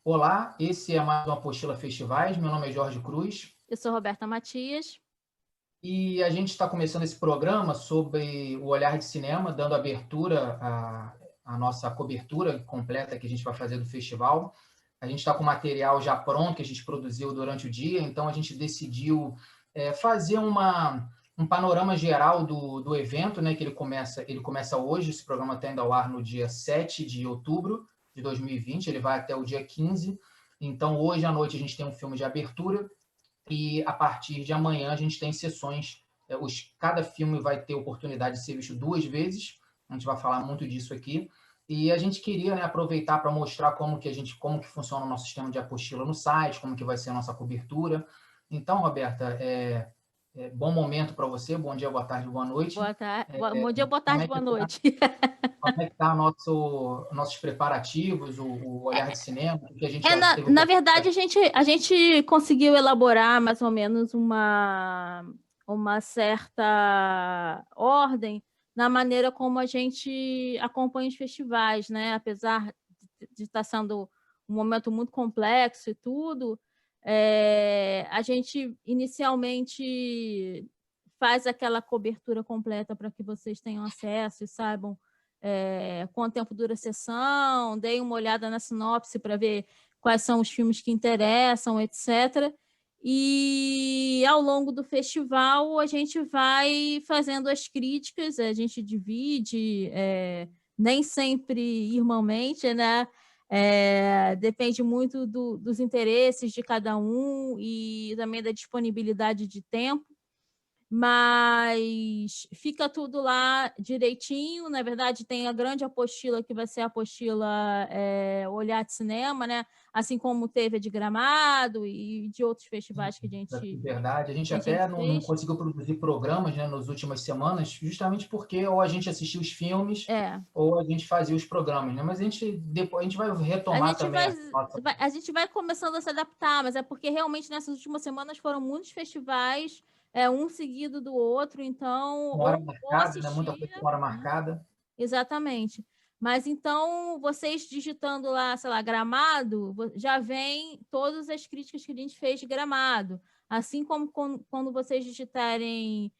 Olá, esse é mais uma Apostila Festivais. Meu nome é Jorge Cruz Eu sou Roberta Matias. e a gente está começando esse programa sobre o olhar de cinema, dando abertura à nossa cobertura completa que a gente vai fazer do festival. A gente está com material já pronto que a gente produziu durante o dia, então a gente decidiu fazer um panorama geral do evento, né, que ele começa hoje. Esse programa está indo ao ar no dia 7 de outubro de 2020, ele vai até o dia 15. Então, hoje à noite a gente tem um filme de abertura e a partir de amanhã a gente tem sessões. Cada filme vai ter oportunidade de ser visto 2 vezes. A gente vai falar muito disso aqui. E a gente queria, né, aproveitar para mostrar como que funciona o nosso sistema de apostila no site, como que vai ser a nossa cobertura. Então, Roberta, bom momento para você. Bom dia, boa tarde, boa noite. Boa tarde. Bom dia, boa Como tarde, é que boa tá, noite. como é que tá nossos preparativos, o olhar de cinema, o que a gente já Na, teve na oportunidade. verdade, a gente conseguiu elaborar mais ou menos uma certa ordem na maneira como a gente acompanha os festivais, né? Apesar de estar sendo um momento muito complexo e tudo, a gente inicialmente faz aquela cobertura completa para que vocês tenham acesso e saibam quanto tempo dura a sessão, deem uma olhada na sinopse para ver quais são os filmes que interessam, etc. E ao longo do festival a gente vai fazendo as críticas, a gente divide, nem sempre irmãmente, né? Depende muito dos interesses de cada um e também da disponibilidade de tempo, mas fica tudo lá direitinho. Na verdade, tem a grande apostila, que vai ser a apostila Olhar de Cinema, né? Assim como teve a de Gramado e de outros festivais que Verdade, a gente a gente até não fez. conseguiu produzir programas, né, nas últimas semanas, justamente porque ou a gente assistia os filmes É. ou a gente fazia os programas, né? Mas depois a gente vai A retomar gente também vai, a nossa. a gente vai começando a se adaptar, mas é porque realmente nessas últimas semanas foram muitos festivais, um seguido do outro, então, Uma hora ou marcada, né? Muita assistia, coisa com hora né? marcada. Exatamente. Mas então, vocês digitando lá, sei lá, Gramado, já vem todas as críticas que a gente fez de Gramado. Assim como quando vocês digitarem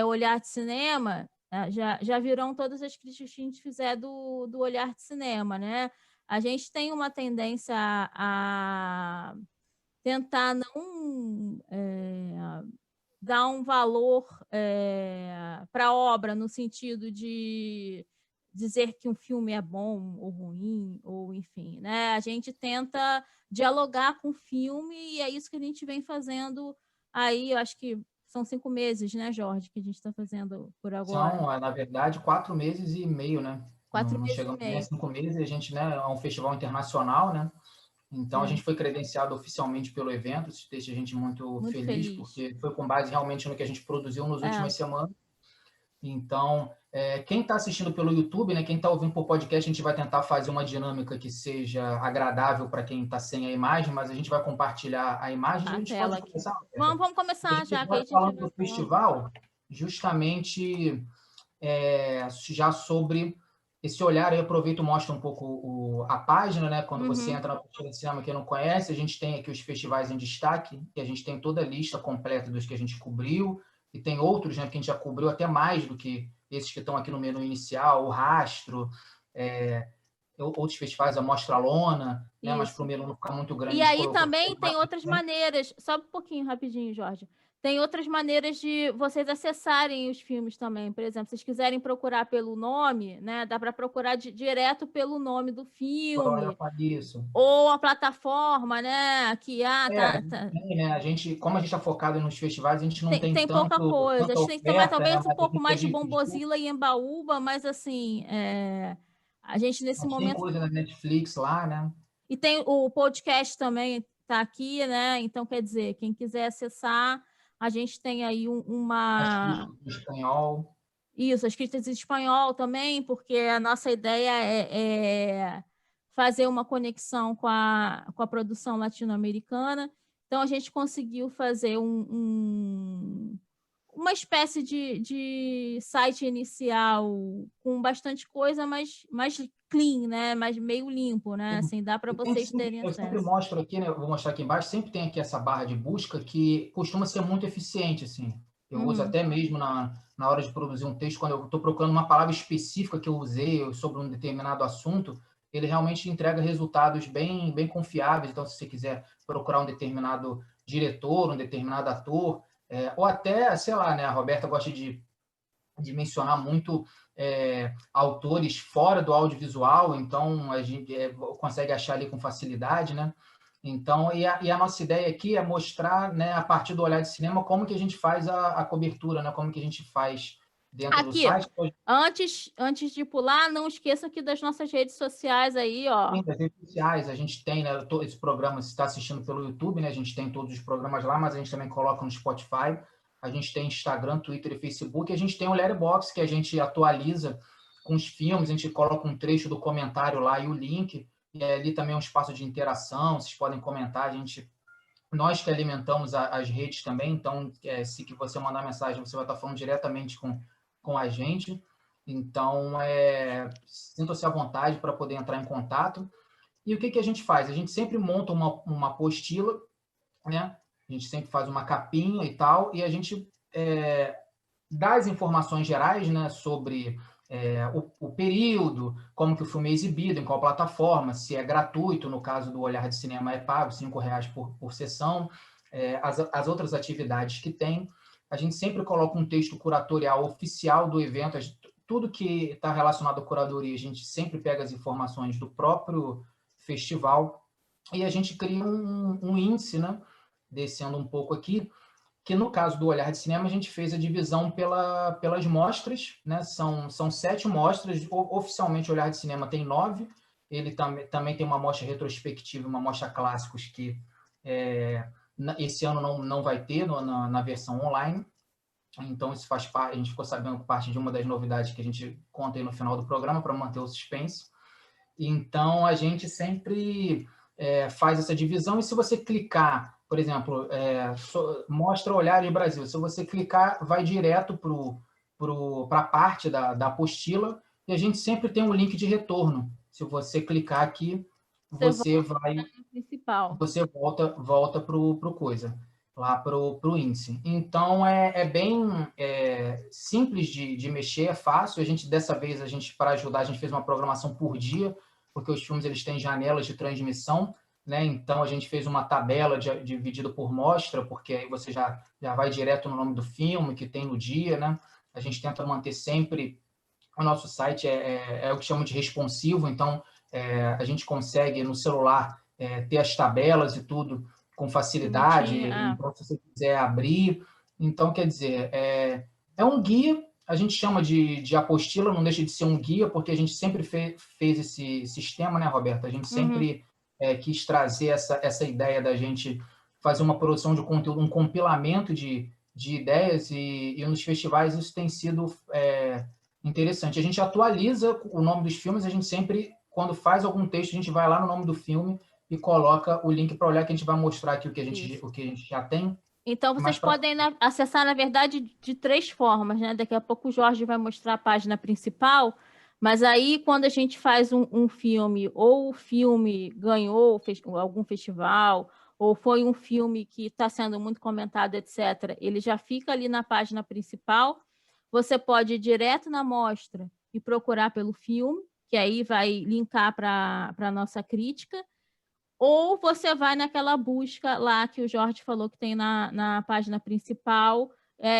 Olhar de Cinema, já virão todas as críticas que a gente fizer do Olhar de Cinema, né? A gente tem uma tendência a tentar não dar um valor para a obra, no sentido de dizer que um filme é bom ou ruim, ou enfim, né? A gente tenta dialogar com o filme e é isso que a gente vem fazendo aí. Eu acho que são 5 meses, né, Jorge, que a gente está fazendo por agora. São, na verdade, 4 meses e meio, né? Não, 4 não meses e chegamos nem a meio. 5 meses. A gente, né, é um festival internacional, né? Então, a É, gente foi credenciado oficialmente pelo evento. Isso deixa a gente muito muito feliz, feliz. porque foi com base realmente no que a gente produziu nas É, últimas semanas. Então, quem está assistindo pelo YouTube, né, quem está ouvindo por podcast, a gente vai tentar fazer uma dinâmica que seja agradável para quem está sem a imagem, mas a gente vai compartilhar a imagem e a a gente pode tela aqui. começar. Vamos A começar gente já, que aí vai a gente falando vai do falando. festival, justamente já sobre esse olhar. Eu aproveito e mostro um pouco a página, né? Quando você Uhum. entra na página de cinema, quem não conhece, a gente tem aqui os festivais em destaque, e a gente tem toda a lista completa dos que a gente cobriu, e tem outros, né, que a gente já cobriu até mais do que esses que estão aqui no menu inicial, o Rastro, outros festivais, a Mostra Lona, né? Mas para o Isso. menu não ficar muito grande, E a gente aí colocou também tem mais. outras maneiras, só um pouquinho rapidinho, Jorge. Tem outras maneiras de vocês acessarem os filmes também. Por exemplo, se vocês quiserem procurar pelo nome, né? Dá para procurar direto pelo nome do Olha, filme, isso. ou a plataforma, né? Que Né? Como a gente está focado nos festivais, a gente não tem tem pouca coisa. A tanta gente tem também oferta, né? talvez um Mas a pouco gente mais de viu, Bombozilla e Embaúba, mas assim, a gente nesse mas tem momento. coisa na Netflix lá, né? E tem o podcast também, está aqui, né? Então, quer dizer, quem quiser acessar, a gente tem aí As críticas em espanhol. Isso, as críticas em espanhol também, porque a nossa ideia é fazer uma conexão com a produção latino-americana. Então, a gente conseguiu fazer uma espécie de site inicial com bastante coisa, mas mais clean, né? Mais meio limpo, né? Assim, dá para vocês terem Eu sempre acesso. mostro aqui, né? Eu vou mostrar aqui embaixo, sempre tem aqui essa barra de busca que costuma ser muito eficiente, assim. Eu uso até mesmo na hora de produzir um texto, quando eu estou procurando uma palavra específica que eu usei sobre um determinado assunto, ele realmente entrega resultados bem confiáveis. Então, se você quiser procurar um determinado diretor, um determinado ator, ou até, sei lá, né? A Roberta gosta de mencionar muito autores fora do audiovisual, então a gente consegue achar ali com facilidade, né? Então, e a nossa ideia aqui é mostrar, né, a partir do olhar de cinema, como que a gente faz a cobertura, né? Como que a gente faz dentro do Aqui, site. antes de pular, não esqueça aqui das nossas redes sociais aí, ó. Sim, das redes sociais, a gente tem, né, todo esse programa, se está assistindo pelo YouTube, né, a gente tem todos os programas lá, mas a gente também coloca no Spotify, a gente tem Instagram, Twitter e Facebook, a gente tem o Letterboxd, que a gente atualiza com os filmes, a gente coloca um trecho do comentário lá e o link, e ali também é um espaço de interação, vocês podem comentar, nós que alimentamos as redes também, então, se que você mandar mensagem, você vai estar falando diretamente com a gente, então, sinta-se à vontade para poder entrar em contato. E o que a gente faz? A gente sempre monta uma apostila, né? A gente sempre faz uma capinha e tal, e a gente dá as informações gerais, né, sobre o período, como que o filme é exibido, em qual plataforma, se é gratuito, no caso do Olhar de Cinema é pago, R$ 5 por sessão, as outras atividades que tem. A gente sempre coloca um texto curatorial oficial do evento, tudo que está relacionado à curadoria, a gente sempre pega as informações do próprio festival, e a gente cria um índice, né, descendo um pouco aqui, que no caso do Olhar de Cinema a gente fez a divisão pelas mostras, né? São 7 mostras, oficialmente o Olhar de Cinema tem 9, ele também tem uma mostra retrospectiva, uma mostra clássicos que esse ano não vai ter na versão online, então isso faz parte, a gente ficou sabendo parte de uma das novidades que a gente conta aí no final do programa para manter o suspense. Então a gente sempre faz essa divisão, e se você clicar, por exemplo, mostra Olhares Brasil, se você clicar, vai direto para a parte da apostila, e a gente sempre tem um link de retorno. Se você clicar aqui, você volta para o coisa, lá para o índice. Então é bem simples de mexer, é fácil. Dessa vez, para ajudar, a gente fez uma programação por dia, porque os filmes eles têm janelas de transmissão, né? Então a gente fez uma tabela dividida por mostra, porque aí você já vai direto no nome do filme que tem no dia, né? A gente tenta manter sempre o nosso site o que chamam de responsivo, então a gente consegue no celular ter as tabelas e tudo com facilidade, então se você quiser abrir, então quer dizer, é um guia, a gente chama de apostila, não deixa de ser um guia, porque a gente sempre fez esse sistema, né, Roberta? A gente sempre quis trazer essa ideia da gente fazer uma produção de conteúdo, um compilamento de ideias, e nos festivais isso tem sido interessante. A gente atualiza o nome dos filmes, a gente sempre, quando faz algum texto, a gente vai lá no nome do filme e coloca o link para olhar, que a gente vai mostrar aqui o que a gente já tem. Então, vocês podem acessar, na verdade, de 3 formas, né? Daqui a pouco o Jorge vai mostrar a página principal, mas aí, quando a gente faz um filme, ou o filme ganhou algum festival, ou foi um filme que está sendo muito comentado, etc., ele já fica ali na página principal. Você pode ir direto na mostra e procurar pelo filme, que aí vai linkar para a nossa crítica, ou você vai naquela busca lá que o Jorge falou que tem na página principal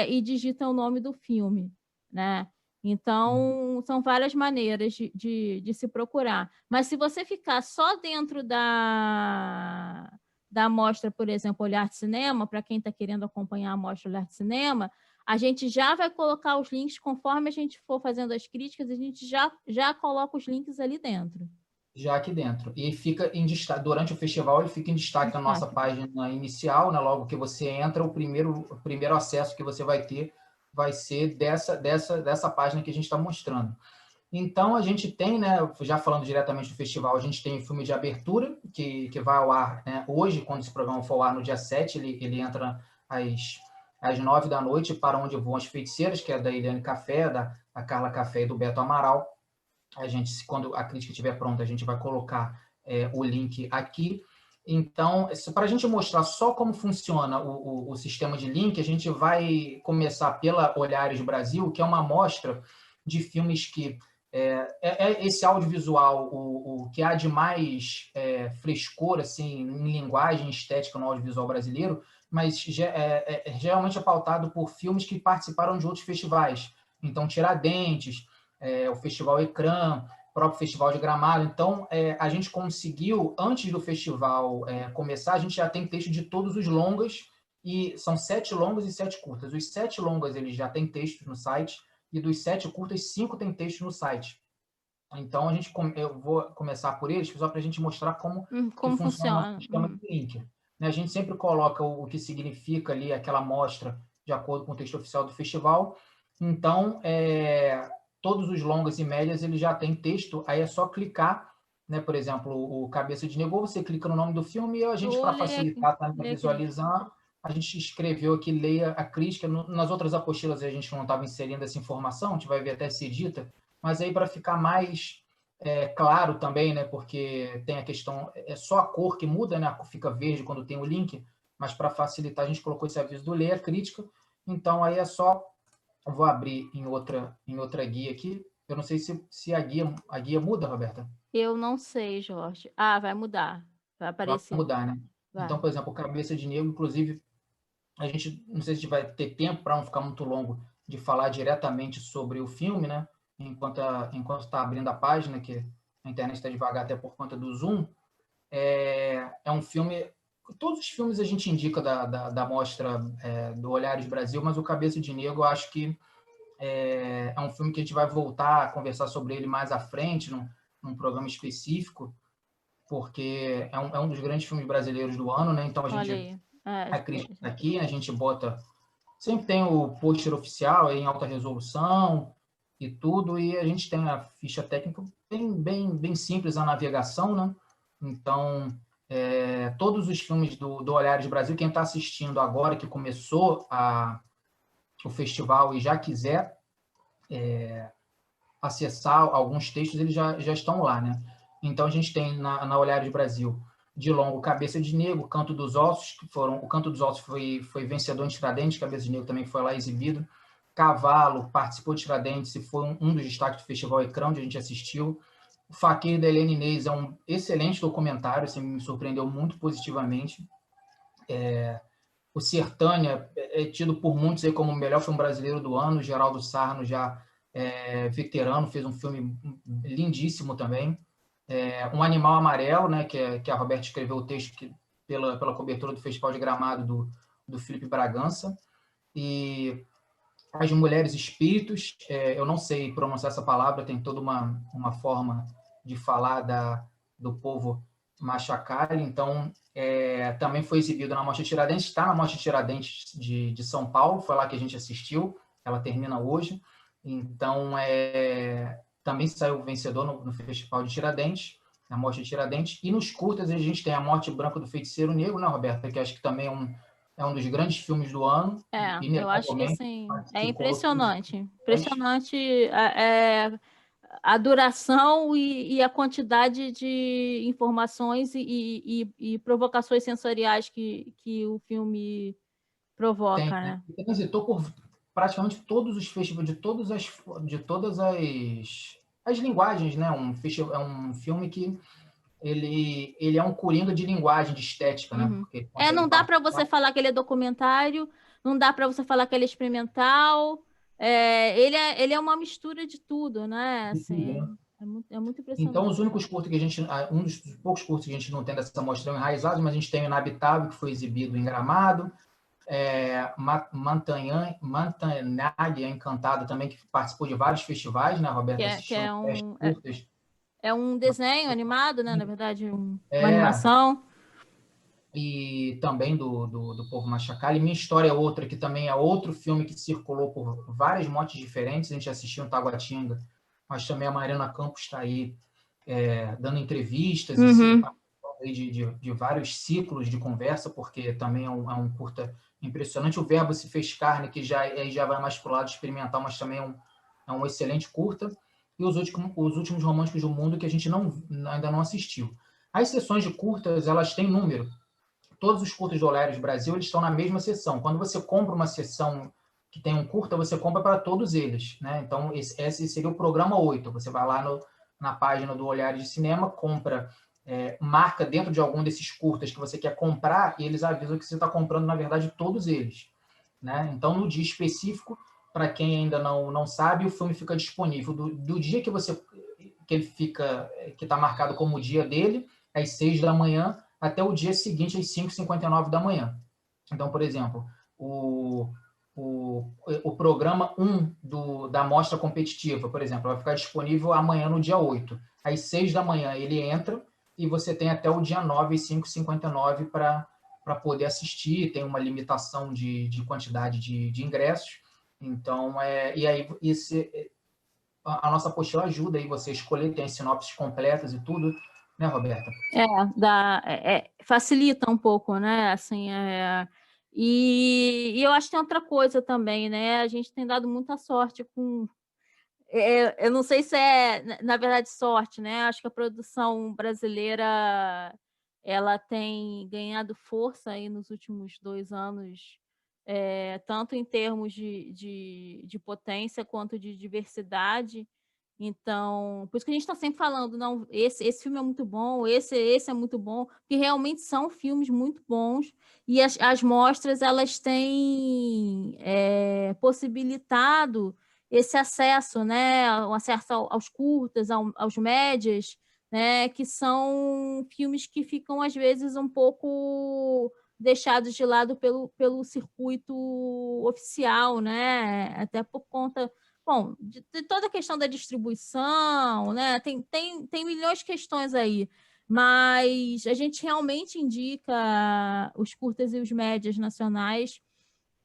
e digita o nome do filme, né? Então, são várias maneiras de se procurar. Mas se você ficar só dentro da mostra, por exemplo, Olhar de Cinema, para quem está querendo acompanhar a mostra Olhar de Cinema, a gente já vai colocar os links conforme a gente for fazendo as críticas, a gente já coloca os links ali dentro. Já aqui dentro. E fica em destaque, durante o festival, ele fica em destaque na nossa página inicial, né? Logo que você entra, o primeiro acesso que você vai ter vai ser dessa página que a gente está mostrando. Então, a gente tem, né, já falando diretamente do festival, a gente tem o filme de abertura, que vai ao ar, né, hoje, quando esse programa for ao ar no dia 7, ele entra às 9 da noite, Para Onde Vão as Feiticeiras, que é da Eliane Café, da Carla Café e do Beto Amaral. Quando a crítica estiver pronta, a gente vai colocar o link aqui. Então, para a gente mostrar só como funciona o sistema de link, a gente vai começar pela Olhares Brasil, que é uma amostra de filmes que esse audiovisual, o que há de mais frescor assim, em linguagem estética no audiovisual brasileiro, mas geralmente é pautado por filmes que participaram de outros festivais. Então, Tiradentes, o Festival Ecrã, o próprio Festival de Gramado. Então, a gente conseguiu, antes do festival começar, a gente já tem texto de todos os longas, e são 7 longas e 7 curtas. Os 7 longas eles já têm texto no site, e dos 7 curtas, 5 têm texto no site. Então, eu vou começar por eles, só para a gente mostrar como funciona o nosso sistema de link. A gente sempre coloca o que significa ali aquela amostra de acordo com o texto oficial do festival. Então, todos os longas e médias ele já tem texto, aí é só clicar, né? Por exemplo, o Cabeça de Negro, você clica no nome do filme e a gente, para facilitar, para visualizar, a gente escreveu aqui, leia a crítica. Nas outras apostilas a gente não estava inserindo essa informação, a gente vai ver até se edita, mas aí para ficar mais claro também, né? Porque tem a questão, é só a cor que muda, né? Fica verde quando tem o link, mas para facilitar a gente colocou esse aviso do leia a crítica. Então aí é só, eu vou abrir em outra guia aqui. Eu não sei se a guia muda, Roberta. Eu não sei, Jorge. Ah, vai mudar. Vai aparecer. Vai mudar, né? Vai. Então, por exemplo, o Cabeça de Negro, inclusive, a gente, não sei se a gente vai ter tempo para não ficar muito longo de falar diretamente sobre o filme, né? Enquanto está abrindo a página, que a internet está devagar até por conta do Zoom. É um filme... Todos os filmes a gente indica da mostra do Olhares Brasil, mas o Cabeça de Negro, eu acho que é um filme que a gente vai voltar a conversar sobre ele mais à frente, num programa específico, porque é um dos grandes filmes brasileiros do ano, né? Então, a crítica tá aqui, a gente bota... Sempre tem o pôster oficial em alta resolução e tudo, e a gente tem a ficha técnica bem simples, a navegação, né? Então, todos os filmes do Olhares Brasil, quem está assistindo agora, que começou o festival e já quiser acessar alguns textos, eles já estão lá, né? Então, a gente tem na Olhares Brasil, de longo, Cabeça de Negro, Canto dos Ossos, o Canto dos Ossos foi vencedor em Tiradentes, Cabeça de Negro também foi lá exibido. Cavalo participou de Tiradentes e foi um dos destaques do Festival Ecrã, onde a gente assistiu. O Faqueiro, da Helene Inês, é um excelente documentário, assim, me surpreendeu muito positivamente. O Sertânia é tido por muitos aí como o melhor filme brasileiro do ano. O Geraldo Sarno, já veterano, fez um filme lindíssimo também. Um Animal Amarelo, né, que a Roberta escreveu o texto pela cobertura do Festival de Gramado do Felipe Bragança. E As Mulheres Espíritos, eu não sei pronunciar essa palavra, tem toda uma forma de falar do povo Machacalli, então também foi exibido na Mostra Tiradentes, está na Mostra Tiradentes de São Paulo, foi lá que a gente assistiu, ela termina hoje, então também saiu vencedor no Festival de Tiradentes, na Mostra de Tiradentes, e nos curtas a gente tem A Morte Branca do Feiticeiro Negro, né, Roberta, que acho que também é um dos grandes filmes do ano. Eu acho que assim, é impressionante. Impressionante a duração e a quantidade de informações e provocações sensoriais que o filme provoca, né? Transitou por praticamente todos os festivais, de todas as linguagens, né? É um filme que ele é um coringa de linguagem, de estética, né? Porque não dá para você falar que ele é documentário, não dá para você falar que ele é experimental. Ele é uma mistura de tudo, né? Assim, é muito impressionante. Então, os únicos curtos um dos poucos curtos que a gente não tem dessa mostra enraizados, mas a gente tem o Inabitável, que foi exibido em Gramado, Mantanhag Encantado também, que participou de vários festivais, né, Roberta? É um desenho animado, né? Na verdade, uma animação. E também do povo Machacalli. Minha História é Outra, que também é outro filme que circulou por várias motes diferentes. A gente assistiu em Taguatinga, mas também a Mariana Campos está aí dando entrevistas, aí de vários ciclos de conversa, porque também é um curta impressionante. O Verbo se fez carne, que já vai mais para o lado experimental, mas também é um excelente curta. E os últimos românticos do mundo, que a gente ainda não assistiu. As sessões de curtas, elas têm número. Todos os curtas do Olhares Brasil, eles estão na mesma sessão. Quando você compra uma sessão que tem um curta, você compra para todos eles, né? Então, esse seria o programa 8. Você vai lá na página do Olhares de Cinema, compra, marca dentro de algum desses curtas que você quer comprar, e eles avisam que você está comprando, na verdade, todos eles, né? Então, no dia específico, para quem ainda não sabe, o filme fica disponível do dia que ele fica, que está marcado como o dia dele, às 6 da manhã, até o dia seguinte, às 5h59 da manhã. Então, por exemplo, o programa 1 da mostra competitiva, por exemplo, vai ficar disponível amanhã no dia 8. Às 6 da manhã ele entra e você tem até o dia 9, às 5h59 para poder assistir. Tem uma limitação de quantidade de ingressos. Então, e aí a nossa apostila ajuda aí você a escolher, tem as sinopses completas e tudo, né, Roberta? Facilita um pouco, né? Assim, e eu acho que tem outra coisa também, né? A gente tem dado muita sorte com... eu não sei se na verdade, sorte, né? Acho que a produção brasileira ela tem ganhado força aí nos últimos 2 anos, tanto em termos de potência quanto de diversidade. Então, por isso que a gente está sempre falando, não, esse filme é muito bom, esse é muito bom, porque realmente são filmes muito bons, e as mostras elas têm possibilitado esse acesso, né, o acesso aos curtas, aos médias, né, que são filmes que ficam, às vezes, um pouco deixados de lado pelo circuito oficial, né, até por conta... Bom, de toda a questão da distribuição, né? Tem milhões de questões aí, mas a gente realmente indica os curtas e os médias nacionais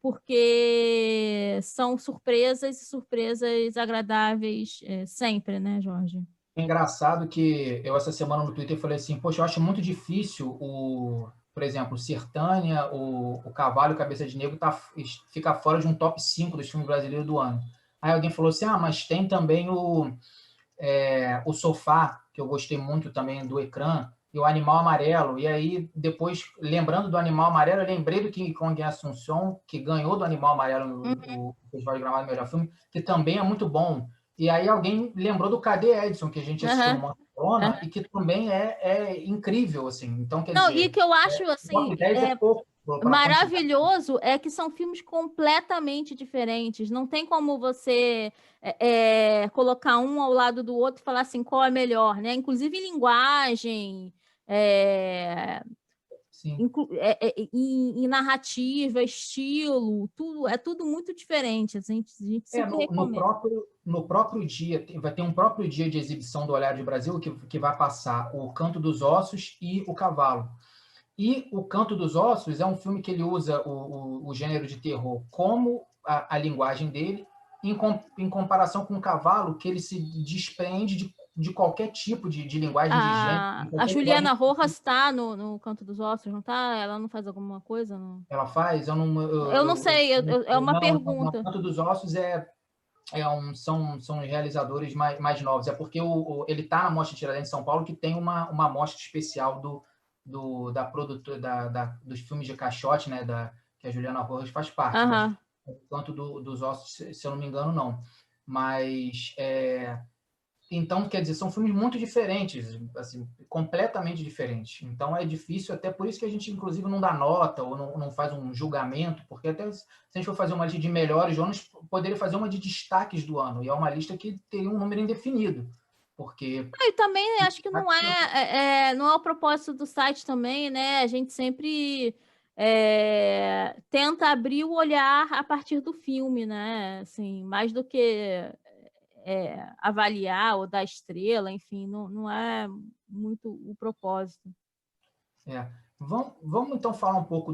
porque são surpresas e surpresas agradáveis sempre, né, Jorge? É engraçado que eu, essa semana no Twitter, falei assim, poxa, eu acho muito difícil por exemplo, o Sertânia, o Cavalo e o Cabeça de Negro ficar fora de um top 5 dos filmes brasileiros do ano. Aí alguém falou assim, mas tem também o Sofá, que eu gostei muito também do Ecrã, e o Animal Amarelo. E aí, depois, lembrando do Animal Amarelo, eu lembrei do King Kong em Assunção, que ganhou do Animal Amarelo no Festival de Gramado Melhor Filme, que também é muito bom. E aí alguém lembrou do Cadê Edson, que a gente assistiu no Barcelona, e que também é incrível, assim. Então, quer Não, e dizer, que eu acho, assim, 10 é pouco. Maravilhoso é que são filmes completamente diferentes. Não tem como você colocar um ao lado do outro e falar assim, qual é melhor, né? Inclusive em linguagem, em narrativa, estilo, tudo, é tudo muito diferente. A gente sempre recomenda. No próprio dia, vai ter um próprio dia de exibição do Olhar de Brasil que vai passar o Canto dos Ossos e o Cavalo. E o Canto dos Ossos é um filme que ele usa o gênero de terror como a linguagem dele, em comparação com o Cavalo, que ele se desprende de qualquer tipo de linguagem de gênero. A Juliana Rojas está no Canto dos Ossos, não está? Ela não faz alguma coisa? Não? Ela faz? Eu não sei, é uma pergunta. O Canto dos Ossos são realizadores mais novos. É porque ele está na Mostra Tiradentes de São Paulo, que tem uma mostra especial da produtora dos filmes de caixote, né, que a Juliana Rojas faz parte. Mas o Canto dos Ossos, se eu não me engano, não. Mas então, quer dizer, são filmes muito diferentes, assim, completamente diferentes. Então é difícil, até por isso que a gente, inclusive, não dá nota ou não faz um julgamento, porque até se a gente for fazer uma lista de melhores do ano, a gente poderia fazer uma de destaques do ano, e é uma lista que teria um número indefinido. Porque... E também acho que não é o propósito do site também, né? A gente sempre tenta abrir o olhar a partir do filme, né? Assim, mais do que avaliar ou dar estrela, enfim, não é muito o propósito. Vamos então falar um pouco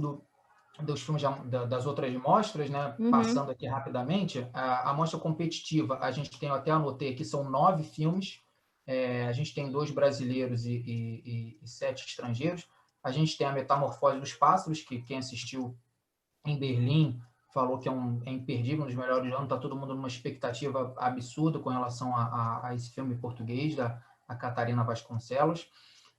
dos filmes das outras mostras, né? Passando aqui rapidamente. A mostra competitiva, a gente tem, até anotei aqui, são 9 filmes. A gente tem 2 brasileiros e 7 estrangeiros. A gente tem A Metamorfose dos Pássaros, que quem assistiu em Berlim falou que é imperdível, um dos melhores do ano. Está todo mundo numa expectativa absurda com relação a esse filme português, da Catarina Vasconcelos.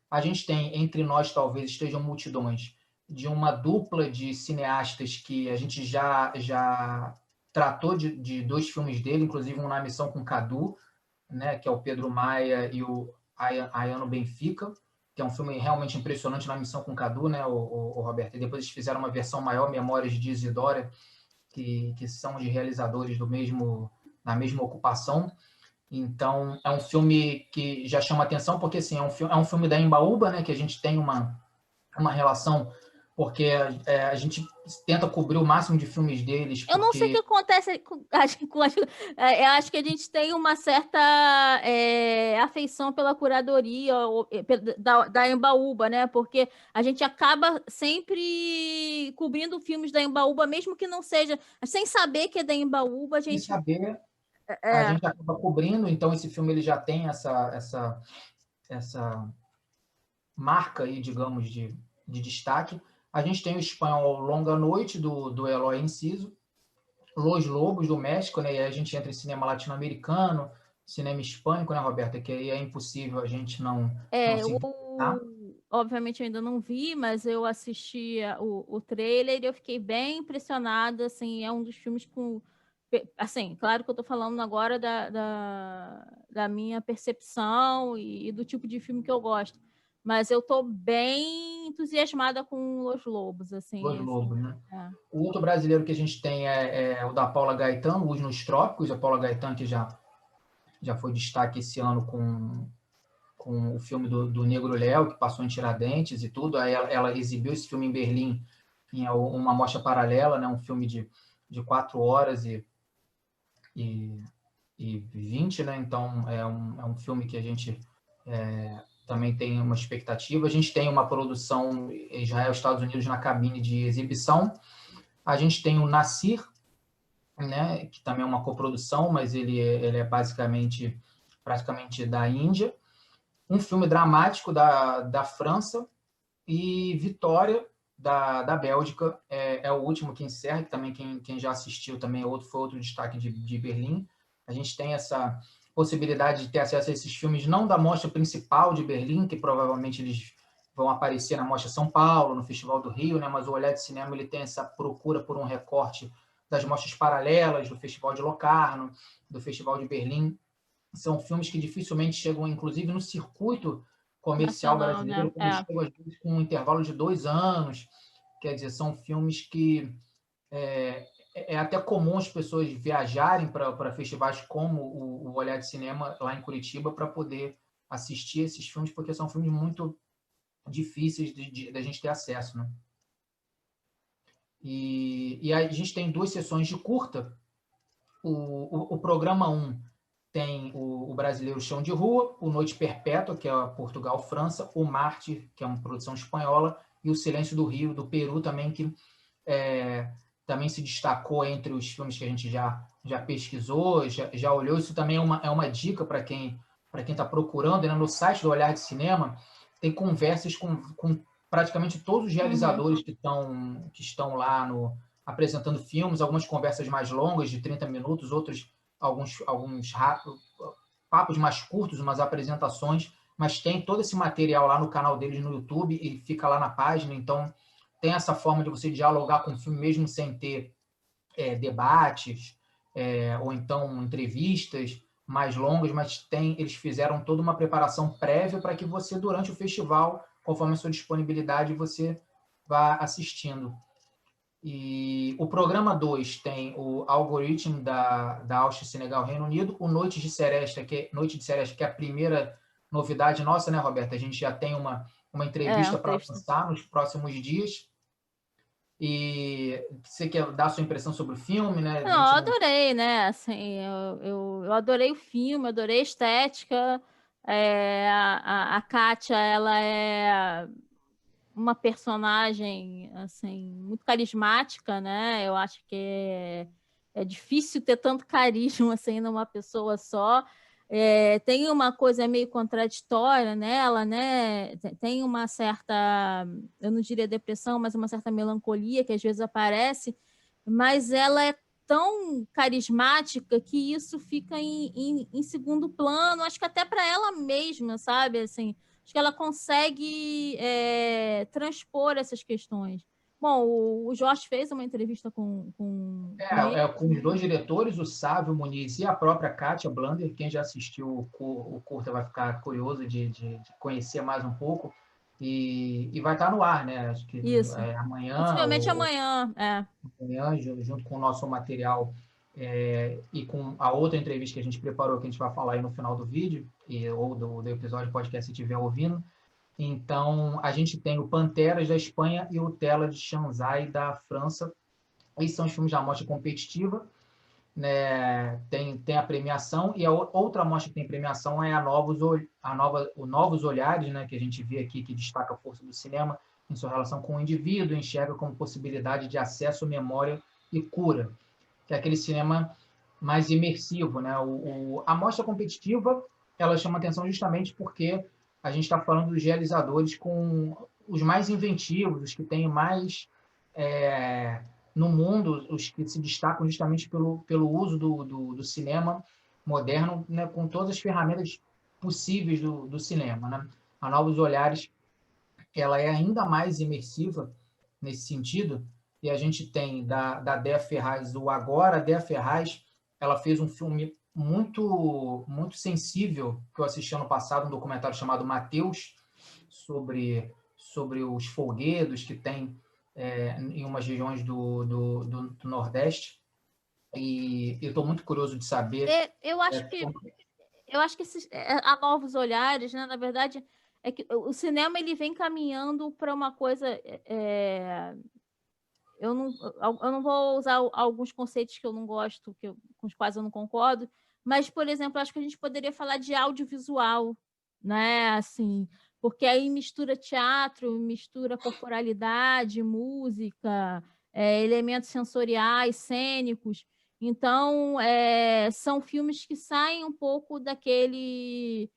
A gente tem, entre nós, talvez estejam multidões, de uma dupla de cineastas que a gente já tratou de 2 filmes dele, inclusive um Na Missão com Cadu, né, que é o Pedro Maia e o Ayano Benfica, que é um filme realmente impressionante, Na Missão com Cadu, né, o Roberto. E depois eles fizeram uma versão maior, Memórias de Isidora, que são de realizadores da mesma ocupação. Então, é um filme que já chama atenção, porque assim, é um filme da Embaúba, né, que a gente tem uma relação, porque a gente tenta cobrir o máximo de filmes deles, Eu não sei o que porque acontece eu acho que a gente tem uma certa afeição pela curadoria da Embaúba, né? Porque a gente acaba sempre cobrindo filmes da Embaúba, mesmo que não seja, sem saber que é da Embaúba, a sem gente saber, a é, gente acaba cobrindo. Então, esse filme ele já tem essa marca aí, digamos, de destaque. A gente tem o espanhol Longa Noite, do Eloy Enciso, Los Lobos, do México, né? E aí a gente entra em cinema latino-americano, cinema hispânico, né, Roberta? Que aí é impossível a gente não se visitar. obviamente eu ainda não vi, mas eu assisti o trailer e eu fiquei bem impressionada, assim, é um dos filmes com assim, claro que eu tô falando agora da minha percepção e do tipo de filme que eu gosto, mas eu tô bem entusiasmada com Los Lobos, Los assim, Lobos, né? é. O outro brasileiro que a gente tem é o da Paula Gaetano, Luz nos Trópicos. A Paula Gaetano, que já foi destaque esse ano com o filme do Negro Léo, que passou em Tiradentes e tudo. Aí ela exibiu esse filme em Berlim, em uma mostra paralela, né? Um filme de 4 horas e 20, né? Então, é um filme que a gente também tem uma expectativa. A gente tem uma produção Israel, Estados Unidos na cabine de exibição. A gente tem o Nasir, né? Que também é uma coprodução, mas ele é praticamente da Índia. Um filme dramático da França e Vitória, da Bélgica, é o último que encerra, que também quem já assistiu também foi outro destaque de Berlim. A gente tem essa possibilidade de ter acesso a esses filmes, não da mostra principal de Berlim, que provavelmente eles vão aparecer na Mostra São Paulo, no Festival do Rio, né? Mas o Olhar de Cinema ele tem essa procura por um recorte das mostras paralelas, do Festival de Locarno, do Festival de Berlim. São filmes que dificilmente chegam, inclusive, no circuito comercial Nacional, brasileiro, né? quando chegam, às vezes, com um intervalo de 2 anos. Quer dizer, são filmes que é até comum as pessoas viajarem para festivais como o Olhar de Cinema, lá em Curitiba, para poder assistir esses filmes, porque são filmes muito difíceis da gente ter acesso, né? E a gente tem 2 sessões de curta. O programa 1 tem o brasileiro Chão de Rua, o Noite Perpétua, que é Portugal-França, o Mártir, que é uma produção espanhola, e o Silêncio do Rio, do Peru, também, que também se destacou entre os filmes que a gente já pesquisou, já olhou. Isso também é uma dica para quem está procurando, né? No site do Olhar de Cinema tem conversas com praticamente todos os realizadores que estão lá apresentando filmes, algumas conversas mais longas, de 30 minutos, outros alguns papos mais curtos, umas apresentações, mas tem todo esse material lá no canal deles no YouTube e fica lá na página. Então, tem essa forma de você dialogar com o filme mesmo sem ter debates ou então entrevistas mais longas, mas eles fizeram toda uma preparação prévia para que você, durante o festival, conforme a sua disponibilidade, você vá assistindo. E o programa 2 tem o Algoritmo da Áustria, Senegal, Reino Unido, o Noite de Seresta, que é a primeira novidade nossa, né, Roberta? A gente já tem uma entrevista para lançar nos próximos dias. E você quer dar a sua impressão sobre o filme, né? Não, eu adorei, né? Assim, eu adorei o filme, adorei a estética. A Kátia, ela é uma personagem assim muito carismática, né? Eu acho que é difícil ter tanto carisma assim numa pessoa só. Tem uma coisa meio contraditória nela, né? Tem uma certa, eu não diria depressão, mas uma certa melancolia que às vezes aparece, mas ela é tão carismática que isso fica em segundo plano, acho que até para ela mesma, sabe? Assim, acho que ela consegue transpor essas questões. Bom, o Jorge fez uma entrevista com ele. Com os dois diretores, o Sávio Muniz e a própria Kátia Blander. Quem já assistiu o curta vai ficar curioso de conhecer mais um pouco. E vai estar no ar, né? Acho que Isso. amanhã, Possivelmente amanhã, amanhã, junto com o nosso material e com a outra entrevista que a gente preparou, que a gente vai falar aí no final do vídeo, ou do episódio podcast, se estiver ouvindo. Então, a gente tem o Panteras da Espanha e o Tela de Shanzai da França. Esses são os filmes da mostra competitiva, né? Tem a premiação, e a outra mostra que tem premiação é o Novos Olhares, né? Que a gente vê aqui, que destaca a força do cinema em sua relação com o indivíduo, enxerga como possibilidade de acesso, memória e cura, que é aquele cinema mais imersivo, né? A mostra competitiva, ela chama atenção justamente porque a gente está falando dos realizadores com os mais inventivos, os que têm mais no mundo, os que se destacam justamente pelo uso do cinema moderno, né? Com todas as ferramentas possíveis do cinema, né? A Novos Olhares, ela é ainda mais imersiva nesse sentido, e a gente tem da Déa Ferraz o Agora. A Déa Ferraz, ela fez um filme muito sensível, que eu assisti ano passado, um documentário chamado Mateus, sobre os folguedos que tem em umas regiões do Nordeste, e eu estou muito curioso de saber. Eu acho que a Novos Olhares, né, na verdade, é que o cinema ele vem caminhando para uma coisa. Eu não vou usar alguns conceitos que eu não gosto, com os quais eu não concordo, mas, por exemplo, acho que a gente poderia falar de audiovisual, né? Assim, porque aí mistura teatro, mistura corporalidade, música, elementos sensoriais, cênicos. Então, são filmes que saem um pouco daquele.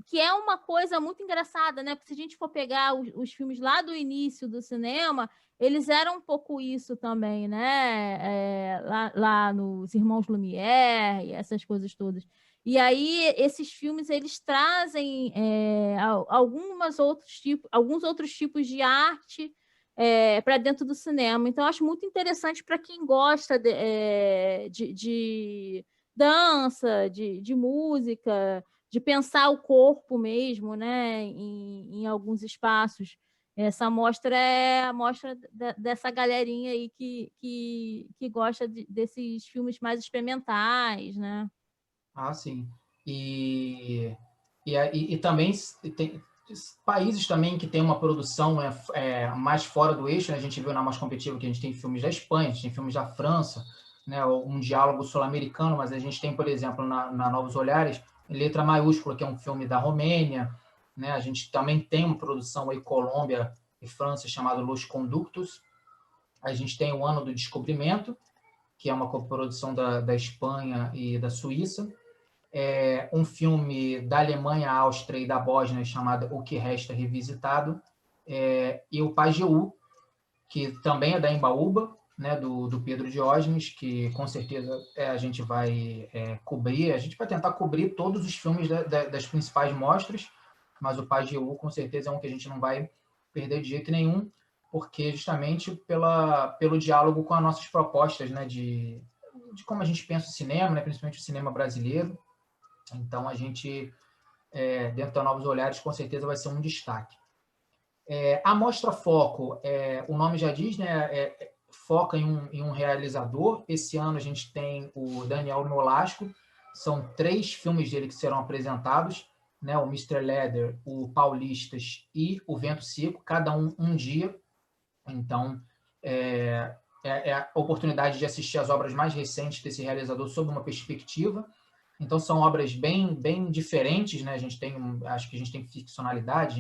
Que é uma coisa muito engraçada, né? Porque se a gente for pegar os filmes lá do início do cinema, eles eram um pouco isso também, né? Lá nos Irmãos Lumière e essas coisas todas. E aí, esses filmes, eles trazem alguns outros tipos de arte para dentro do cinema. Então, eu acho muito interessante para quem gosta de dança, de música, de pensar o corpo mesmo, né? Em alguns espaços. Essa amostra é a amostra dessa galerinha aí que gosta desses filmes mais experimentais, né? Ah, sim. E também tem países também que têm uma produção mais fora do eixo, né? A gente viu na mais competitiva que a gente tem filmes da Espanha, a gente tem filmes da França, né? Um diálogo sul-americano, mas a gente tem, por exemplo, na Novos Olhares, Letra Maiúscula, que é um filme da Romênia, né? A gente também tem uma produção aí, Colômbia e França, chamado Los Conductos. A gente tem o Ano do Descobrimento, que é uma coprodução da Espanha e da Suíça. Um filme da Alemanha, Áustria e da Bósnia, chamado O Que Resta Revisitado, e o Pajeú, que também é da Embaúba, né, do Pedro Diógenes, que com certeza a gente vai cobrir. A gente vai tentar cobrir todos os filmes das principais mostras, mas o Pajeú com certeza é um que a gente não vai perder de jeito nenhum, porque justamente pelo diálogo com as nossas propostas, né, de como a gente pensa o cinema, né, principalmente o cinema brasileiro. Então, a gente, dentro da Novos Olhares, com certeza vai ser um destaque. A Mostra Foco, o nome já diz, né, foca em um realizador. Esse ano a gente tem o Daniel Nolasco, são 3 filmes dele que serão apresentados, né, o Mr. Leather, o Paulistas e o Vento Seco, cada um dia. Então, é a oportunidade de assistir as obras mais recentes desse realizador sob uma perspectiva. Então, são obras bem diferentes, né? Acho que a gente tem ficcionalidade,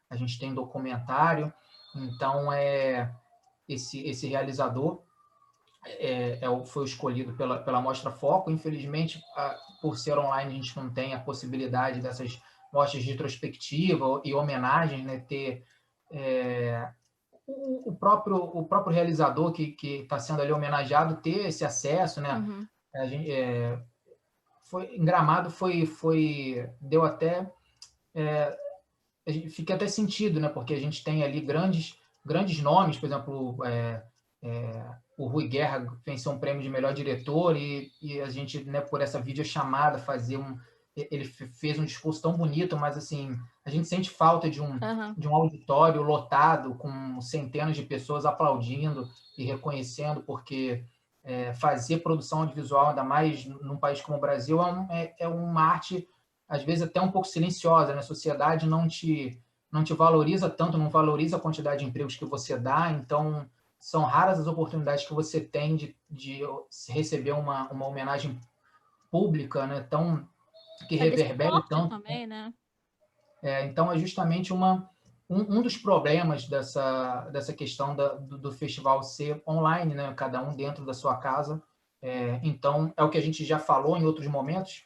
a gente tem documentário. Então, esse realizador, foi escolhido pela Mostra Foco. Infelizmente, por ser online, a gente não tem a possibilidade dessas mostras de retrospectiva e homenagem, né? Ter o próprio realizador que está sendo ali homenageado ter esse acesso, né? Uhum. A gente, em Gramado deu até fica até sentido, né? Porque a gente tem ali grandes nomes, por exemplo, o Rui Guerra venceu um prêmio de melhor diretor e a gente, né, por essa videochamada ele fez um discurso tão bonito, mas assim, a gente sente falta de um auditório lotado com centenas de pessoas aplaudindo e reconhecendo, porque fazer produção audiovisual, ainda mais num país como o Brasil, é uma arte às vezes até um pouco silenciosa, né? A sociedade não te valoriza tanto, não valoriza a quantidade de empregos que você dá, então são raras as oportunidades que você tem de receber uma homenagem pública, né? Tão, que Desse reverbere porte tanto. também, né? Então, é justamente um dos problemas dessa questão do festival ser online, né? Cada um dentro da sua casa. Então, é o que a gente já falou em outros momentos,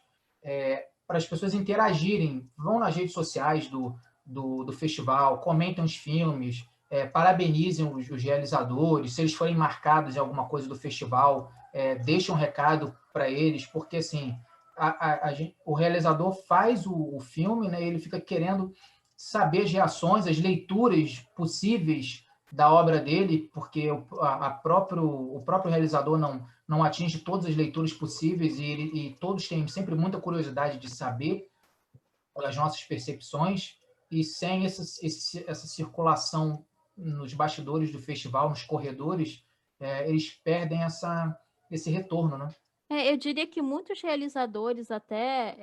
para as pessoas interagirem, vão nas redes sociais do festival, comentem os filmes, parabenizem os realizadores, se eles forem marcados em alguma coisa do festival, deixem um recado para eles, porque assim, o realizador faz o filme, né, ele fica querendo saber as reações, as leituras possíveis da obra dele, porque o próprio realizador não atinge todas as leituras possíveis e todos têm sempre muita curiosidade de saber as nossas percepções, e sem essa circulação nos bastidores do festival, nos corredores, eles perdem esse retorno, né? Eu diria que muitos realizadores até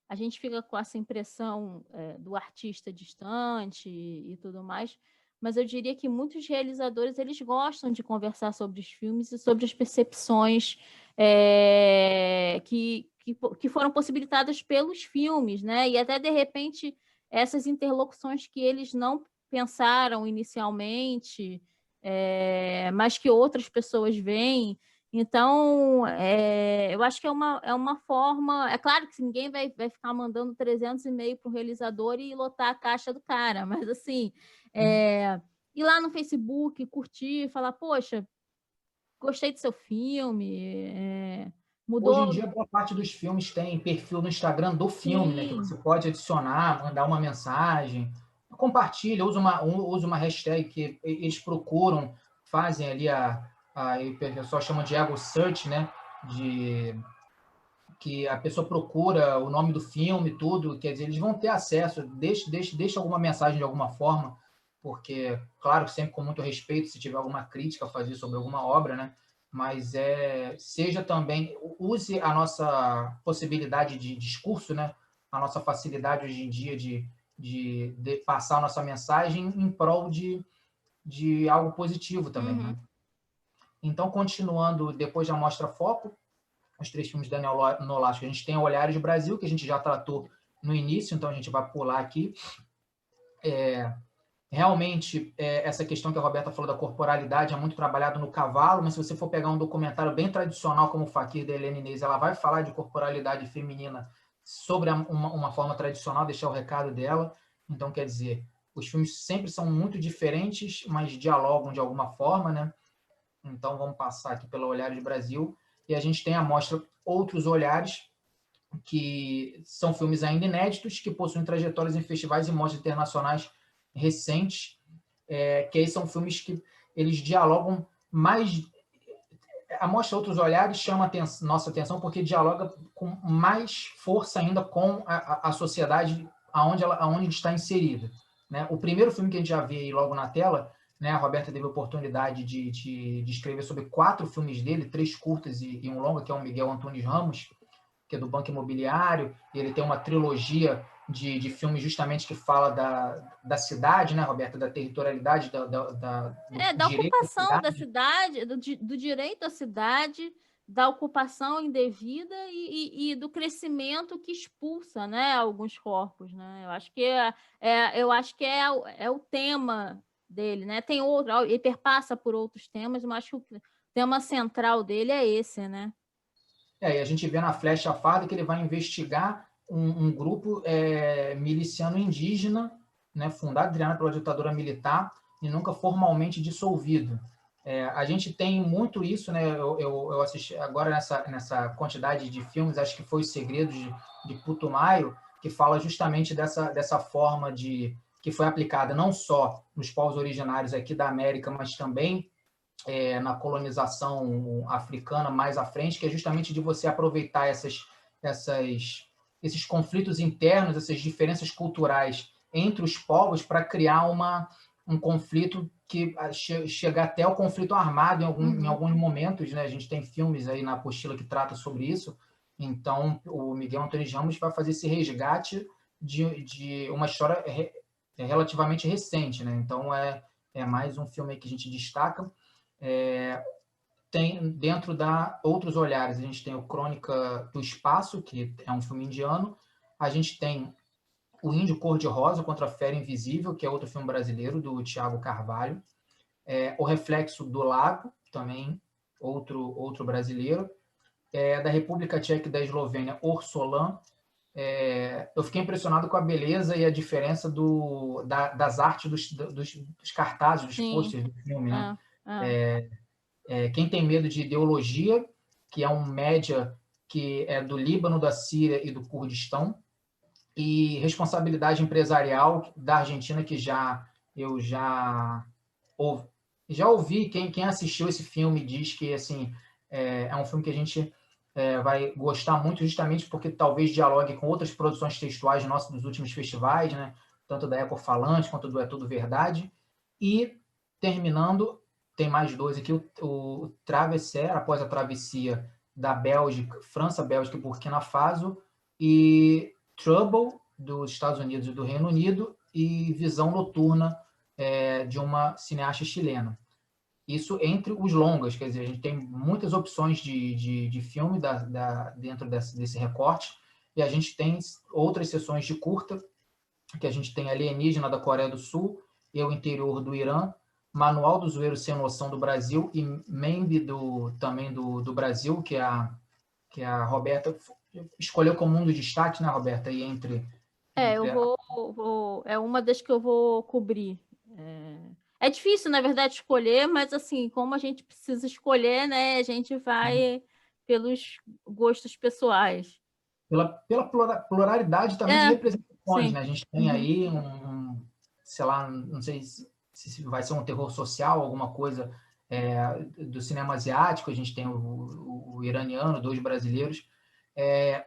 a gente fica com essa impressão do artista distante e tudo mais, mas eu diria que muitos realizadores eles gostam de conversar sobre os filmes e sobre as percepções que foram possibilitadas pelos filmes, né? E até de repente essas interlocuções que eles não pensaram inicialmente, mas que outras pessoas veem. Então, eu acho que é uma forma. É claro que ninguém vai ficar mandando 300 e-mails para o realizador e lotar a caixa do cara, mas assim, ir lá no Facebook, curtir, falar, poxa, gostei do seu filme, Hoje em mudou. dia, boa parte dos filmes tem perfil no Instagram do filme, né? Que Sim. você pode adicionar, mandar uma mensagem, compartilha, usa uma hashtag que eles procuram, fazem ali o pessoal chama de ego search, né? De que a pessoa procura o nome do filme, tudo, quer dizer, eles vão ter acesso, deixa alguma mensagem de alguma forma, porque, claro, sempre com muito respeito, se tiver alguma crítica a fazer sobre alguma obra, né? Mas seja também, use a nossa possibilidade de discurso, né? A nossa facilidade hoje em dia de passar a nossa mensagem em prol de algo positivo também, né? Então, continuando, depois da Mostra Foco, os 3 filmes da Nolasco, a gente tem Olhares do Brasil, que a gente já tratou no início, então a gente vai pular aqui. Realmente, essa questão que a Roberta falou da corporalidade é muito trabalhado no Cavalo, mas se você for pegar um documentário bem tradicional como o Fakir, da Helena Inês, ela vai falar de corporalidade feminina sobre uma forma tradicional, deixar o recado dela. Então, quer dizer, os filmes sempre são muito diferentes, mas dialogam de alguma forma, né? Então, vamos passar aqui pelo Olhares do Brasil. E a gente tem a mostra Outros Olhares, que são filmes ainda inéditos, que possuem trajetórias em festivais e mostras internacionais recentes, que aí são filmes que eles dialogam mais. A mostra Outros Olhares chama nossa atenção porque dialoga com mais força ainda com a sociedade aonde está inserida. Né? O primeiro filme que a gente já vê aí logo na tela, né, a Roberta teve a oportunidade de escrever sobre 4 filmes dele, 3 curtas e um longa, que é o Miguel Antunes Ramos, que é do Banco Imobiliário, e ele tem uma trilogia de filmes justamente que fala da cidade, né, Roberta, da territorialidade, do Da direito à ocupação da cidade. cidade, do direito à cidade, da ocupação indevida e do crescimento que expulsa, né, alguns corpos, né? Eu acho que é o tema dele, né? Tem outro, ele perpassa por outros temas, mas acho que tema central dele é esse, né? E a gente vê na Flecha Farda que ele vai investigar um grupo miliciano indígena, né, fundado, criado pela ditadura militar e nunca formalmente dissolvido. A gente tem muito isso, né? Eu assisti agora nessa quantidade de filmes, acho que foi Os Segredos de Putumayo, que fala justamente dessa forma que foi aplicada não só nos povos originários aqui da América, mas também na colonização africana mais à frente, que é justamente de você aproveitar esses conflitos internos, essas diferenças culturais entre os povos para criar um conflito que chega até o conflito armado em alguns momentos, né? A gente tem filmes aí na apostila que tratam sobre isso. Então, o Miguel Antônio Ramos vai fazer esse resgate de uma história relativamente recente, né? Então, é mais um filme que a gente destaca. Tem dentro da Outros Olhares, a gente tem o Crônica do Espaço, que é um filme indiano. A gente tem O Índio Cor-de-Rosa contra a Fera Invisível, que é outro filme brasileiro, do Tiago Carvalho. O Reflexo do Lago, também outro brasileiro. Da República Tcheca e da Eslovênia, Orsolan. Eu fiquei impressionado com a beleza e a diferença das artes dos cartazes, dos pôsteres do filme, né? Quem Tem Medo de Ideologia, que é um média que é do Líbano, da Síria e do Kurdistão, e Responsabilidade Empresarial da Argentina, que eu já ouvi, quem assistiu esse filme diz que assim, é um filme que a gente vai gostar muito, justamente porque talvez dialogue com outras produções textuais nossas dos últimos festivais, né? Tanto da Ecofalante quanto do É Tudo Verdade. E, terminando, tem mais dois aqui, o Travesser, após a travessia da Bélgica, França, Bélgica e Burkina Faso, e Trouble, dos Estados Unidos e do Reino Unido, e Visão Noturna, de uma cineasta chilena. Isso entre os longas, quer dizer, a gente tem muitas opções de filme dentro desse recorte, e a gente tem outras sessões de curta, que a gente tem Alienígena da Coreia do Sul, e o Interior do Irã, Manual do Zoeiro Sem Noção do Brasil, e Membe também do Brasil, que a Roberta escolheu como um dos destaques, né, Roberta? E Eu vou. É uma das que eu vou cobrir. É difícil, na verdade, escolher, mas assim, como a gente precisa escolher, né? A gente vai pelos gostos pessoais. Pela pluralidade também de representações, Sim. né? A gente tem aí sei lá, não sei se vai ser um terror social, alguma coisa do cinema asiático, a gente tem o iraniano, 2 brasileiros.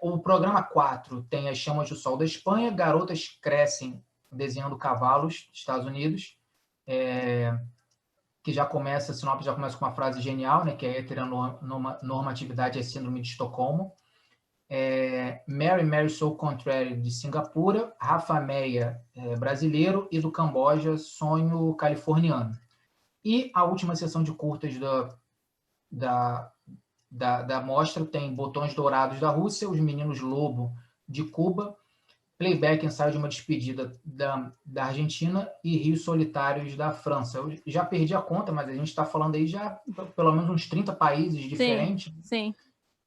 O programa 4 tem As Chamas do Sol da Espanha, Garotas Crescem Desenhando Cavalos, Estados Unidos, que já começa, a sinopse já começa com uma frase genial, né, que é heteronormatividade é síndrome de Estocolmo. Mary So Contrary, de Singapura, Rafa Meia, brasileiro, e do Camboja, Sonho Californiano. E a última sessão de curtas da mostra tem Botões Dourados da Rússia, Os Meninos Lobo de Cuba, Playback, Ensaio de uma Despedida da Argentina e Rios Solitários da França. Eu já perdi a conta, mas a gente está falando aí já pelo menos uns 30 países diferentes. Sim.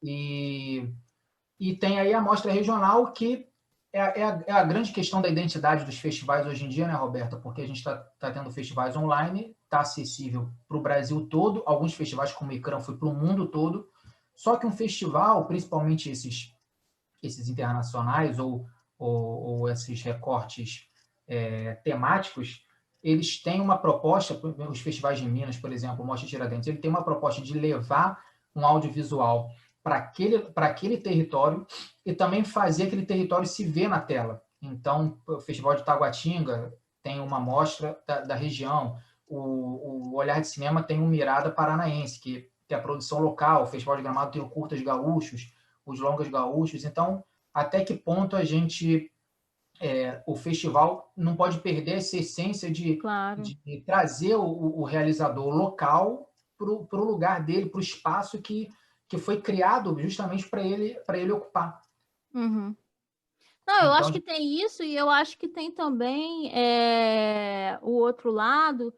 E tem aí a mostra regional, que é a grande questão da identidade dos festivais hoje em dia, né, Roberta? Porque a gente está tendo festivais online, está acessível para o Brasil todo, alguns festivais como o ICRAM foi para o mundo todo, só que um festival, principalmente esses internacionais ou esses recortes temáticos, eles têm uma proposta, os festivais de Minas, por exemplo, o Mostra Tiradentes, ele tem uma proposta de levar um audiovisual para aquele território e também fazer aquele território se ver na tela. Então, o Festival de Taguatinga tem uma mostra da região, o Olhar de Cinema tem um Mirada Paranaense, que é a produção local, o Festival de Gramado tem o Curtas Gaúchos, os Longas Gaúchos. Então, até que ponto o festival não pode perder essa essência de trazer o realizador local para o lugar dele, para o espaço que foi criado justamente para ele ocupar. Não, eu acho que tem isso, e eu acho que tem também o outro lado,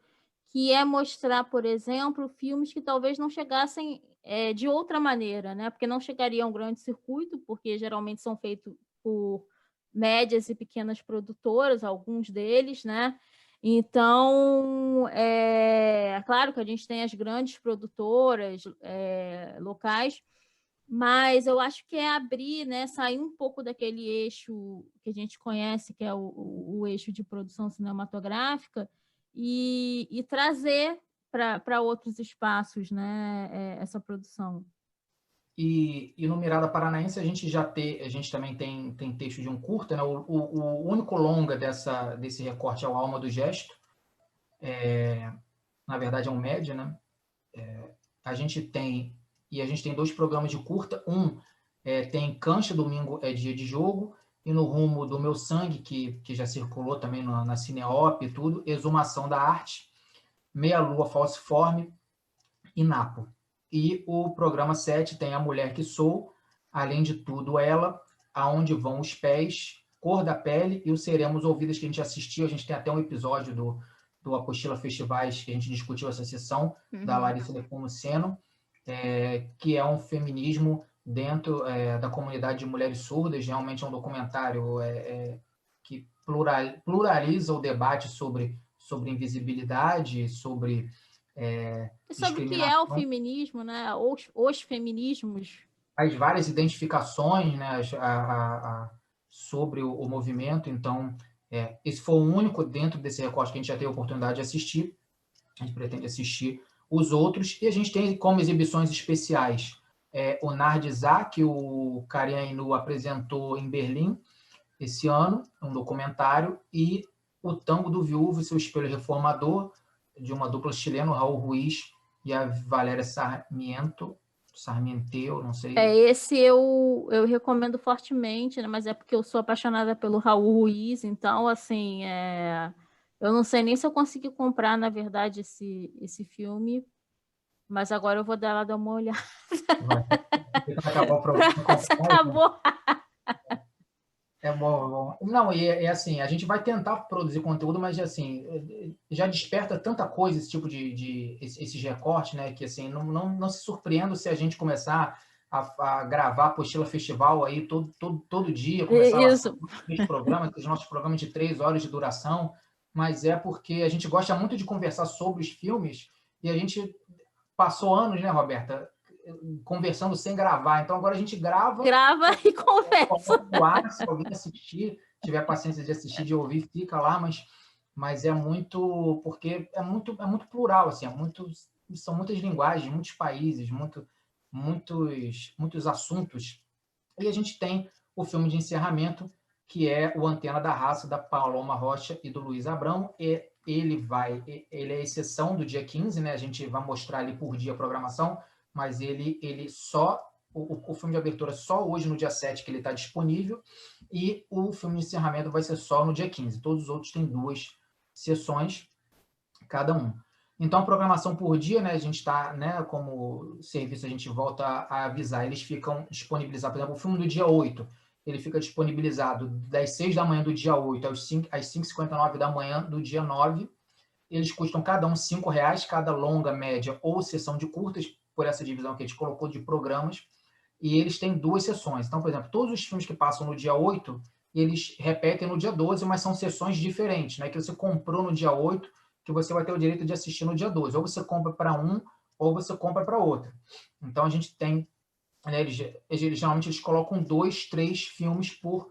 que é mostrar, por exemplo, filmes que talvez não chegassem de outra maneira, né? Porque não chegariam a um grande circuito, porque geralmente são feitos por médias e pequenas produtoras, alguns deles, né? Então, claro que a gente tem as grandes produtoras locais, mas eu acho que é abrir, né, sair um pouco daquele eixo que a gente conhece, que é o eixo de produção cinematográfica, e trazer para outros espaços, né, essa produção. E no Mirada Paranaense a gente também tem texto de um curta, né? O único longa desse recorte é o Alma do Gesto. Na verdade é um média, né? A gente tem 2 programas de curta. Tem Cancha, domingo é dia de jogo, e no Rumo do Meu Sangue, que já circulou também na Cineop e tudo, Exumação da Arte, Meia Lua Falciforme e Napo. E o programa 7 tem A Mulher que Sou, Além de Tudo Ela, Aonde Vão os Pés, Cor da Pele e o Seremos Ouvidas, que a gente assistiu. A gente tem até um episódio do Apostila Festivais, que a gente discutiu essa sessão, da Larissa Nepomuceno, que é um feminismo dentro da comunidade de mulheres surdas. Realmente é um documentário que pluraliza o debate sobre invisibilidade, sobre E sobre o que é o feminismo, né? Os feminismos. As várias identificações, né, sobre o movimento. Então, esse foi o único dentro desse recorte que a gente já teve a oportunidade de assistir. A gente pretende assistir os outros. E a gente tem como exibições especiais o Nardizá, que o Karim Ainu apresentou em Berlim esse ano, um documentário, e o Tango do Viúvo e seu Espelho Reformador, de uma dupla chilena, o Raul Ruiz e a Valéria Sarmiento, não sei. Esse eu recomendo fortemente, né? Mas é porque eu sou apaixonada pelo Raul Ruiz, então, assim, eu não sei nem se eu consegui comprar, na verdade, esse filme, mas agora eu vou dar uma olhada. Vai acabar o programa. Acabou. É bom, é bom. Não, e assim, a gente vai tentar produzir conteúdo, mas assim, já desperta tanta coisa esse tipo esses recortes, né? Que assim, não se surpreenda se a gente começar a gravar apostila festival aí todo dia, começar a lançar programas, os nossos programas de 3 horas de duração, mas é porque a gente gosta muito de conversar sobre os filmes e a gente passou anos, né, Roberta, conversando sem gravar. Então agora a gente grava e conversa. Se alguém assistir, tiver paciência de assistir, de ouvir, fica lá, mas é muito, porque é muito plural, assim, são muitas linguagens, muitos países, muitos assuntos. E a gente tem o filme de encerramento, que é o Antena da Raça, da Paloma Rocha e do Luiz Abramo. E ele é a exceção do dia 15, né? A gente vai mostrar ali por dia a programação, mas ele só, o filme de abertura só hoje no dia 7 que ele está disponível, e o filme de encerramento vai ser só no dia 15. Todos os outros têm 2 sessões cada um. Então, a programação por dia, né, a gente está, né, como serviço, a gente volta a avisar, eles ficam disponibilizados, por exemplo, o filme do dia 8, ele fica disponibilizado das 6 da manhã do dia 8 às 5h59 da manhã do dia 9. Eles custam cada um R$5, cada longa, média ou sessão de curtas, por essa divisão que a gente colocou de programas, e eles têm 2 sessões. Então, por exemplo, todos os filmes que passam no dia 8, eles repetem no dia 12, mas são sessões diferentes, né, que você comprou no dia 8, que você vai ter o direito de assistir no dia 12. Ou você compra para um, ou você compra para outro. Então, a gente tem, né, geralmente eles colocam 2, 3 filmes por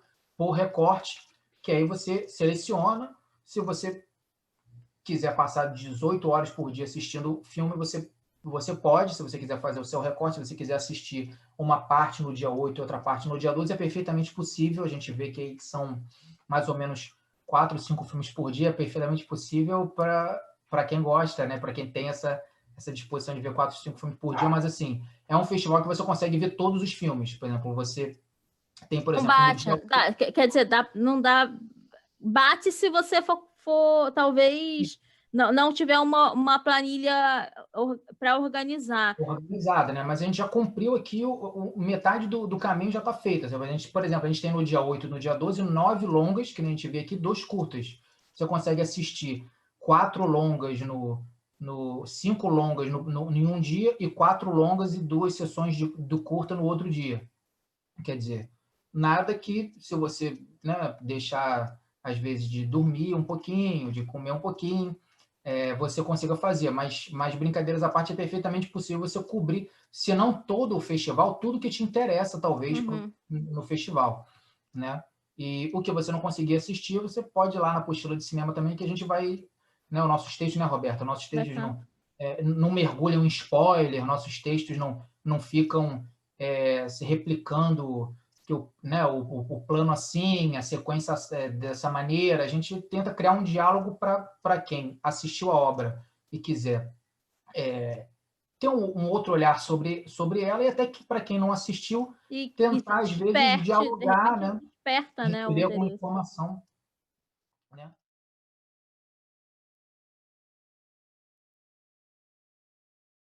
recorte, que aí você seleciona. Se você quiser passar 18 horas por dia assistindo filme, você pode, se você quiser fazer o seu recorte, se você quiser assistir uma parte no dia 8 e outra parte no dia 12, é perfeitamente possível. A gente vê que são mais ou menos 4, 5 filmes por dia, é perfeitamente possível para quem gosta, né? Para quem tem essa disposição de ver 4, 5 filmes por dia. Mas, assim, é um festival que você consegue ver todos os filmes. Por exemplo, você tem, por exemplo... Quer dizer, não dá... Bate se você for talvez... Não tiver uma planilha para organizar. Organizada, né? Mas a gente já cumpriu aqui, metade do caminho já está feita. Por exemplo, a gente tem no dia 8 e no dia 12, 9 longas, que a gente vê aqui, 2 curtas. Você consegue assistir 4 longas 5 longas em um dia e 4 longas e 2 sessões do curta no outro dia. Quer dizer, nada que, se você, né, deixar, às vezes, de dormir um pouquinho, de comer um pouquinho, você consiga fazer. Mas brincadeiras à parte, é perfeitamente possível você cobrir, se não todo o festival, tudo que te interessa, talvez, no festival, né? E o que você não conseguir assistir, você pode ir lá na apostila de cinema também, que a gente vai... Né, os nossos textos, né, Roberta? Nossos textos não mergulham em spoiler, nossos textos não ficam se replicando que né, o plano assim, a sequência dessa maneira. A gente tenta criar um diálogo para quem assistiu a obra e quiser ter um outro olhar sobre ela, e até que para quem não assistiu, tentar, às vezes, dialogar, né? Desperta, né, o Receber alguma interesse. informação, né?